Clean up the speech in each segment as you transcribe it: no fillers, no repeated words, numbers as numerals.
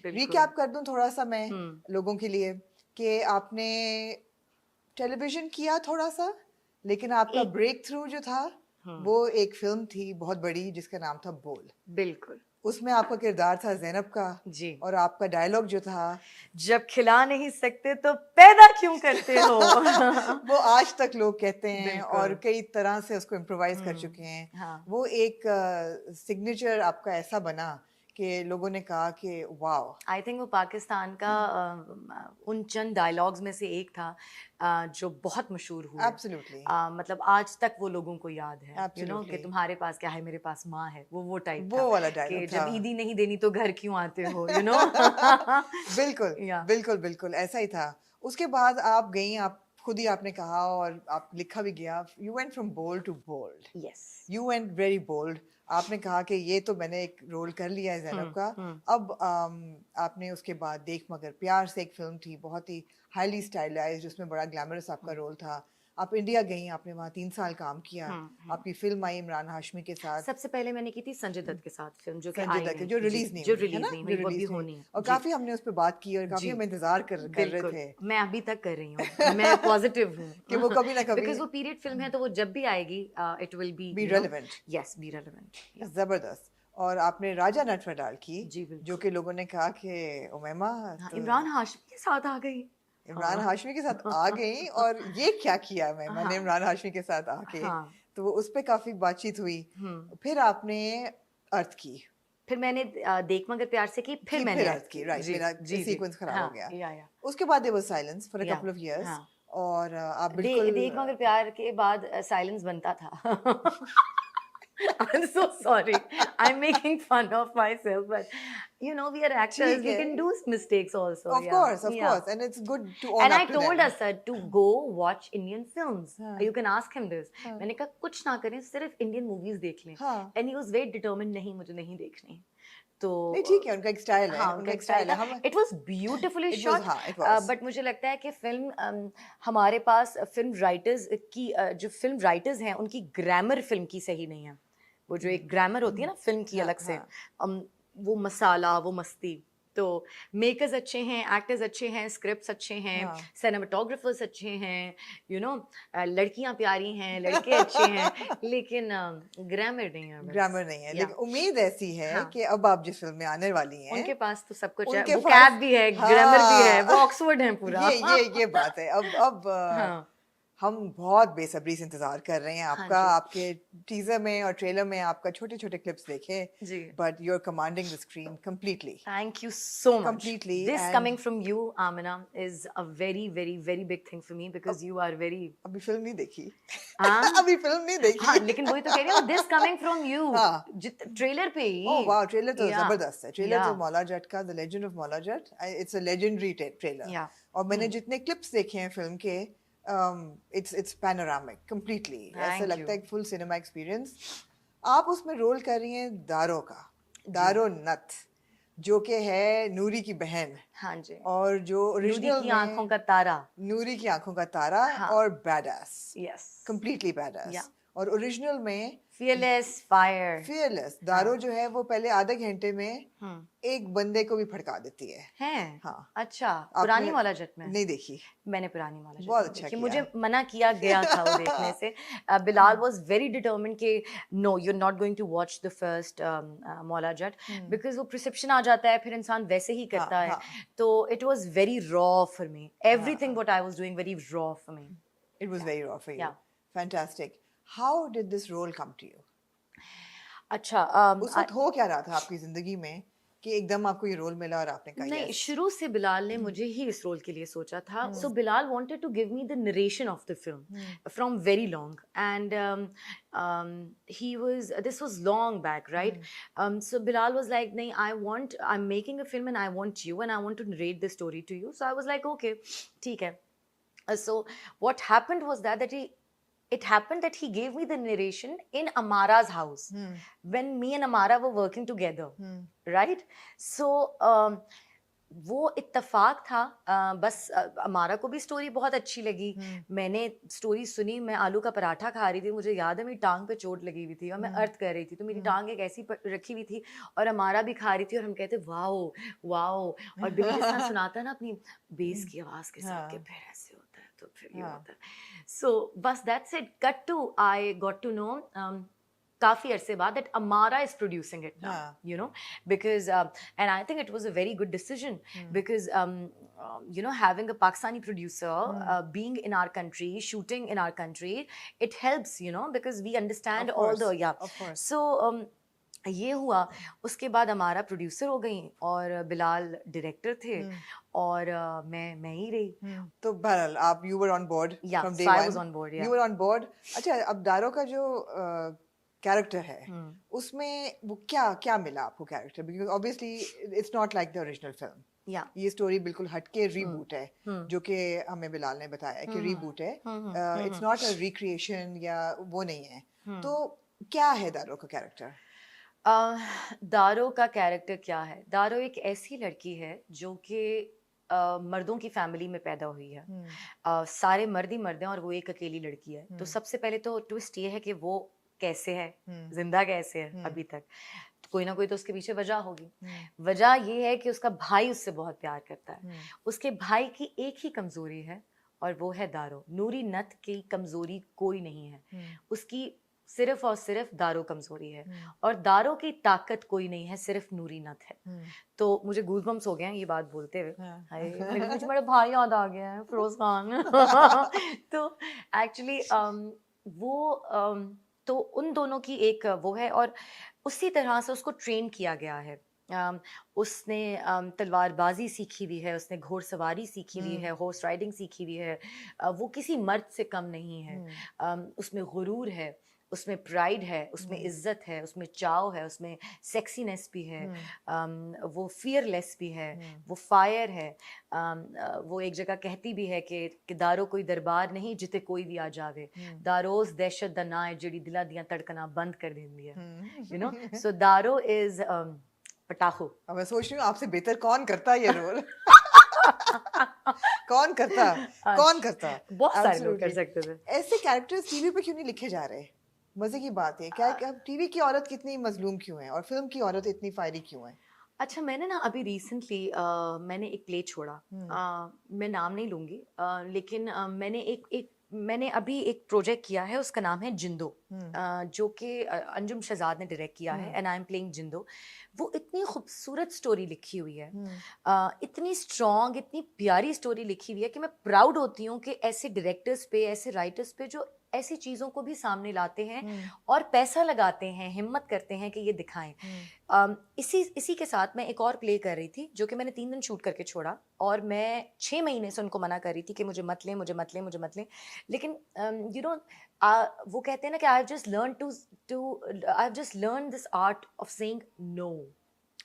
बिल्कुल। रिकैप कर दूं थोड़ा सा मैं हम्म। लोगों के लिए कि आपने टेलीविजन किया थोड़ा सा, लेकिन आपका एक। ब्रेक थ्रू जो था हम्म। वो एक फिल्म थी बहुत बड़ी जिसका नाम था बोल। बिल्कुल। उसमें आपका किरदार था ज़ैनब का, जी। और आपका डायलॉग जो था जब खिला नहीं सकते तो पैदा क्यों करते हो? वो आज तक लोग कहते हैं और बिल्कुल। कई तरह से उसको इम्प्रोवाइज कर चुके हैं। हाँ। वो एक सिग्नेचर आपका ऐसा बना कि लोगों ने कहा कि वाओ। आई थिंक वो पाकिस्तान का उन चंद डायलॉग्स में से एक था जो बहुत मशहूर हुए। एब्सोल्युटली, मतलब आज तक वो लोगों को याद है, कि एब्सोल्युटली तुम्हारे पास क्या है, मेरे पास माँ है। वो टाइप वो था वाला डायलॉग कि था। जब ईदी नहीं देनी तो घर क्यों आते हो। बिल्कुल, या। बिल्कुल, बिल्कुल ऐसा ही था। उसके बाद आप गई, आप खुद ही आपने कहा और आप लिखा भी गया, you went from bold to bold. Yes. You went very bold. आपने कहा कि ये तो मैंने एक रोल कर लिया है ज़ैनब का। हम्म। अब आपने उसके बाद देख मगर प्यार से एक फिल्म थी बहुत ही हाईली स्टाइलाइज्ड, उसमें बड़ा ग्लैमरस आपका रोल था। आप इंडिया गई, आपने वहाँ 3 साल काम किया। हम्म। आपकी फिल्म आई इमरान हाशमी के साथ, सबसे पहले मैंने की थी संजय दत्त के साथ फिल्म, जो कि संजय आई दत्त की, नहीं। जो जी, रिलीज नहीं जो हुई है रिलीज ना, नहीं जो हुई, वो अभी रिलीज नहीं हुई। होनी है। और जी। काफी हमने उस पर बात की और काफी जी। हम इंतजार कर रहे बिल्कुल। थे मैं अभी तक कर रही हूँ, मैं पॉजिटिव हूँ। कि वो कभी ना कभी बिकॉज वो पीरियड फिल्म है, तो वो जब भी आएगी it will be B relevant. Yes, B relevant. जबरदस्त। और आपने राजा नटवरदाल की, जी जो बिल्कुल। कि लोगों ने कहा कि उमैमा हाँ, तो इमरान हाशमी के साथ आ गई। इमरान हाँ। हाशमी के साथ आ गई, और ये क्या किया उमैमा ने हाँ। इमरान हाशमी के साथ आके। हाँ। तो वो उस पर काफी बातचीत हुई। हम्म। फिर आपने अर्थ की, फिर मैंने देख मगर प्यार से की, फिर मैंने फिर अर्थ अर्थ की, की। राइट, जी मेरा जी जी। सीक्वेंस खराब हो हाँ। गया। या। उसके बाद there was silence for a yeah. Couple of years. हाँ। और आप बिल्कुल देख मगर प्यार के बाद साइलेंस बनता था। I'm so sorry. I'm making fun of myself, but we are actors. ठीक We है, can do mistakes also. Of Yeah, course, of yeah. Course, and it's good to own And I up to told them. Asad to go watch Indian films. हाँ, You can ask him this. हाँ, मैंने कहा कुछ ना करें, सिर्फ Indian movies देख लें। हाँ। And he was very determined, नहीं मुझे नहीं देखनी। तो नहीं ठीक है, उनका एक स्टाइल है, हाँ, उनका उनका एक एक स्टाइल स्टाइल है। था। हम it was beautifully it was, shot. हाँ इट वाज। बट मुझे लगता है कि फिल्म हमारे पास फिल्म राइटर्स की जो फिल्म राइटर्स हैं उनकी ग्रामर फिल्म की सही नहीं है। वो जो एक ग्रामर होती है ना फिल्म की हाँ, अलग से, हाँ, वो मसाला, वो मस्ती। तो मेकर्स अच्छे हैं, एक्टर्स अच्छे हैं, स्क्रिप्ट्स अच्छे हैं, हाँ। सिनेमाटोग्राफर्स अच्छे हैं, लड़कियां प्यारी हैं, लड़के अच्छे हैं, लेकिन ग्रामर नहीं है बस। ग्रामर नहीं है, या। लेकिन उम्मीद ऐसी है हाँ। कि अब आप जिस फिल्म में आने वाली हैं, उनके पास तो सब कुछ है, उनके वो पास, कैब भी है, ग्रामर भी है, वो हाँ, ऑक्सफोर्ड है पूरा। ये बात है। अब हाँ। हम बहुत बेसब्री से इंतजार कर रहे हैं हाँ आपका। जी। आपके टीजर में और ट्रेलर में आपका छोटे छोटे क्लिप्स देखे, जी। But you are commanding the screen completely, Thank you so much. Completely. This and coming from you, Amina, is a very, very, very big thing for me because you are very. अभी film नहीं देखी। हाँ। अभी film नहीं हाँ, देखी। लेकिन वही तो कह रही हूँ, this coming from you. हाँ। ट्रेलर पे ओह ही। वाह, ट्रेलर तो या। जबरदस्त है। ट्रेलर या। तो मौला जट का, the legend of Maula Jatt, it's a legendary trailer. या। और मैंने जितने क्लिप्स देखे हैं फिल्म के, इट्स पैनोरामिक कंप्लीटली। ऐसा Thank लगता you. है एक फुल सिनेमा एक्सपीरियंस। आप उसमें रोल कर रही हैं दारो का, जी। दारो नथ, जो कि है नूरी की बहन, हाँ जी। और जो नूरी ओरिजिनल की आंखों में का तारा। नूरी की आंखों का तारा, हाँ। और बैडास, Yes. कंप्लीटली या। बैडास। और ओरिजिनल में Fearless, fire. फियरलेस हाँ। दारो जो है वो पहले आधे घंटे में हम्म। एक बंदे को भी भड़का देती है। हैं? हाँ। अच्छा, आपने पुरानी वाला जट में? नहीं देखी? मैंने पुरानी वाला बहुत जट अच्छा देखी, किया। मुझे मना किया गया था वो देखने से। बिलाल वाज वेरी डिटरमिन्ड कि no, you are not going to watch the first Maula Jatt, because वो प्रिसेप्शन आ जाता है, फिर इंसान वैसे ही करता हाँ, है। हाँ, तो it was very raw for me, everything हाँ। What I was doing very raw for me. It was या। very raw for you. या। Fantastic. How did this role come to you? अच्छा, उस वक्त हो क्या रहा था आपकी जिंदगी में कि एकदम आपको ये रोल मिला और आपने कहा नहीं, यस? शुरू से बिलाल ने मुझे ही इस रोल के लिए सोचा था। So Bilal wanted to give me the narration of the film from very long, and he was, this was long back, right? So Bilal was like, नहीं, I am making a film and I want you and I want to narrate the story to you. So I was like okay, ठीक है। So what happened was that it happened that he gave me the narration in Amara's house when me and Amara were working together, right? So वो इत्तेफाक था। बस अमारा को भी story बहुत अच्छी लगी। मैंने स्टोरी सुनी, मैं आलू का पराठा खा रही थी, मुझे याद है मेरी टांग पे चोट लगी हुई थी और मैं अर्थ कर रही थी, तो मेरी टांग एक ऐसी रखी हुई थी और अमारा भी खा रही थी और हम कहते वाओ वाओ, और बिल जिस तरह सुनाता है ना अपनी बेस की आवाज के साथ कि हाँ फिर ऐसे होता है तो फिर ये हाँ होता है। सो बस that's it, cut to I got to know काफी अरसे बाद that Amara is producing it now, हाँ you know, because and I think it was a very good decision because you know, having a Pakistani producer being in our country, shooting in our country, it helps, you know, because we understand of all course the of course so ये हुआ। उसके बाद हमारा producer हो गई और Bilal director थे और मैं ही रही। तो बहरहाल आप you were on board Yeah, from day so I was one on board, you yeah. Were on board अच्छा अब दारो का जो कैरेक्टर है हम्म, उसमें वो क्या क्या मिला आपको character because obviously it's not like the original film yeah. ये स्टोरी बिल्कुल हटके रीबूट है हम्म, जो कि हमें बिलाल ने बताया कि रीबूट है हम्म, इट्स नॉट अ रिक्रिएशन या वो नहीं है हम्म। तो क्या है दारो का कैरेक्टर दारो का कैरेक्टर क्या है? दारो एक ऐसी लड़की है जो कि मर्दों की फैमिली में पैदा हुई है। सारे मर्द ही मर्द हैं और वो एक अकेली लड़की है। तो सबसे पहले तो ट्विस्ट ये है कि वो कैसे है, जिंदा कैसे है अभी तक। तो कोई ना कोई तो उसके पीछे वजह होगी। वजह ये है कि उसका भाई उससे बहुत प्यार करता है। उसके भाई की एक ही कमजोरी है और वो है दारो। नूरी नथ की कमजोरी कोई नहीं है, उसकी सिर्फ और सिर्फ दारो कमजोरी है और दारो की ताकत कोई नहीं है, सिर्फ नूरी नथ है। तो मुझे गूज़बम्स हो गए हैं ये बात बोलते हुए। हाय, मुझे मेरा भाई याद आ गया है, फिरोज खान। तो एक्चुअली वो तो उन दोनों की एक वो है और उसी तरह से उसको ट्रेन किया गया है। उसने तलवारबाजी सीखी हुई है, उसने घोड़सवारी सीखी हुई है, हॉर्स राइडिंग सीखी हुई है। वो किसी मर्द से कम नहीं है। उसमें गुरूर है, उसमें प्राइड है, उसमें इज्जत है, उसमें चाव है, उसमें सेक्सीनेस भी है। वो फियरलेस भी है, वो फायर है। वो एक जगह कहती भी है कि दारो कोई दरबार नहीं जिते कोई भी आ जावे, दारोज दहशत दा ना है जिहड़ी दिलां दियां धड़कनां बंद कर देंदी है। यू नो, सो दारो इज पटाखो। अब मैं सोच रही हूँ आपसे बेहतर कौन करता ये रोल कौन करता कौन करता बहुत सारे लोग कर Absolutely. सकते थे। ऐसे कैरेक्टर्स टीवी पे क्यों नहीं लिखे जा रहे मजे की बात है क्या टीवी की औरत कितनी मजलूम क्यों है और फिल्म की औरत इतनी फायरी क्यों है अच्छा, मैंने ना अभी रिसेंटली मैंने एक प्ले छोड़ा। मैं नाम नहीं लूँगी, लेकिन मैंने अभी एक प्रोजेक्ट किया है, उसका नाम है जिंदो। जो कि अंजुम शहजाद ने डायरेक्ट किया है एंड आई एम प्लेइंग जिंदो। वो इतनी खूबसूरत स्टोरी लिखी हुई है, इतनी स्ट्रॉन्ग, इतनी प्यारी स्टोरी लिखी हुई है कि मैं प्राउड होती हूँ कि ऐसे डायरेक्टर्स पे, ऐसे राइटर्स पे जो ऐसी चीज़ों को भी सामने लाते हैं और पैसा लगाते हैं, हिम्मत करते हैं कि ये दिखाएं। इसी के साथ मैं एक और प्ले कर रही थी जो कि मैंने 3 दिन शूट करके छोड़ा और मैं 6 महीने से उनको मना कर रही थी कि मुझे मत लें, मुझे मत लें, मुझे मत लें। लेकिन यू नो, वो कहते हैं ना कि I have just learn this art of saying no.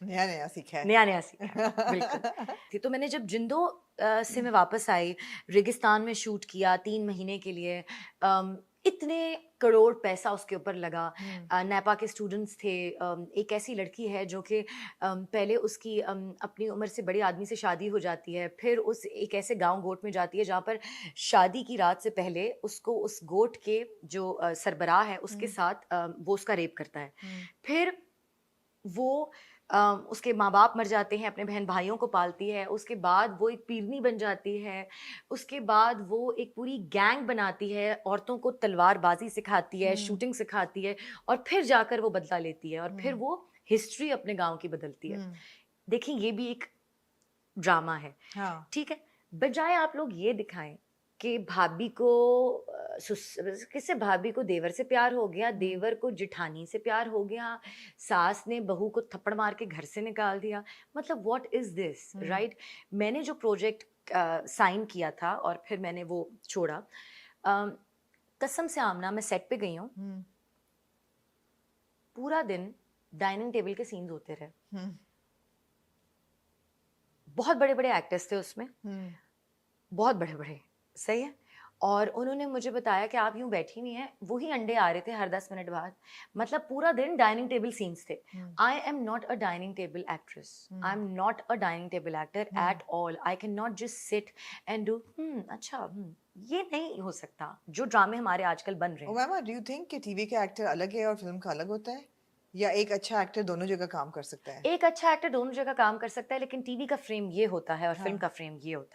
नया नया सीखा है नया सीखा है, बिल्कुल। तो मैंने जब जिंदो से मैं वापस आई, रेगिस्तान में शूट किया 3 महीने के लिए। इतने करोड़ पैसा उसके ऊपर लगा। नेपा के स्टूडेंट्स थे। एक ऐसी लड़की है जो कि पहले उसकी अपनी उम्र से बड़े आदमी से शादी हो जाती है, फिर उस एक ऐसे गांव गोट में जाती है जहाँ पर शादी की रात से पहले उसको उस गोट के जो सरबराह है उसके साथ वो उसका रेप करता है। फिर वो उसके माँ बाप मर जाते हैं, अपने बहन भाइयों को पालती है। उसके बाद वो एक पीरनी बन जाती है। उसके बाद वो एक पूरी गैंग बनाती है, औरतों को तलवारबाजी सिखाती है, शूटिंग सिखाती है और फिर जाकर वो बदला लेती है और फिर वो हिस्ट्री अपने गांव की बदलती है। देखिए, ये भी एक ड्रामा है। हाँ ठीक है, बजाय आप लोग ये दिखाएं कि भाभी को किससे, भाभी को देवर से प्यार हो गया, देवर को जिठानी से प्यार हो गया, सास ने बहू को थप्पड़ मार के घर से निकाल दिया। मतलब व्हाट इज दिस, राइट? मैंने जो प्रोजेक्ट साइन किया था और फिर मैंने वो छोड़ा। कसम से आमना, मैं सेट पे गई हूँ, पूरा दिन डाइनिंग टेबल के सीन्स होते रहे। बहुत बड़े बड़े एक्टर्स थे उसमें, बहुत बड़े बड़े, सही है। और उन्होंने मुझे बताया कि आप यूं बैठी हुई हैं, वही अंडे आ रहे थे हर 10 मिनट बाद, मतलब पूरा दिन डाइनिंग टेबल सीन्स थे। I am not a dining table actress, I am not a dining table actor at all. I can not just sit and do अच्छा ये नहीं हो सकता जो ड्रामे हमारे आजकल बन रहे हैं। उमैमा, डू यू थिंक कि टीवी का एक्टर अलग है और फिल्म का अलग होता है, या एक अच्छा एक्टर दोनों जगह काम कर सकता है? एक अच्छा एक्टर दोनों जगह काम कर सकता है, लेकिन टीवी का फ्रेम ये होता है और फिल्म हाँ। का फ्रेम ये होता है।